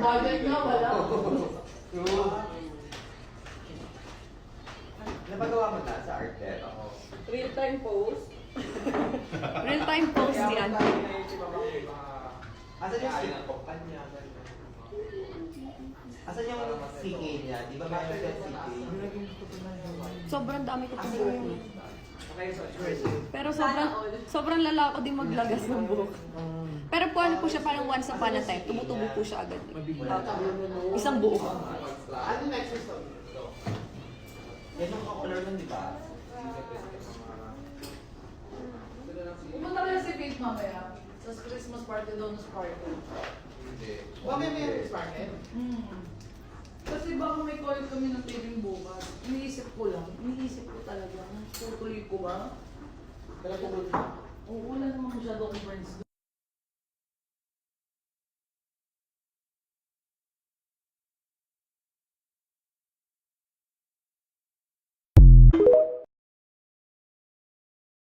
Budget nga, wala. Napagawa mo na sa Artet? Real-time post. Real-time post yan. Asan yung CK niya? Di ba mayroon siya CK? Sobrang dami ko pang buhok. Pero sobrang lalako din maglagas ng buhok. Pero po ano po siya, parang once upon a time, tumutubo po siya agad. Isang buo. Ano next gusto? Yan yung kakolor nun, di ba? Pumunta kayo si Faith mamaya. Sa Christmas party doon sa Sparkle. Mamaya may sparkle? Kasi baka may call kami ng taping bukas. Iniisip ko talaga. Tutuloy ko ba? Kaya pumunta. Oo, wala naman masyado akong friends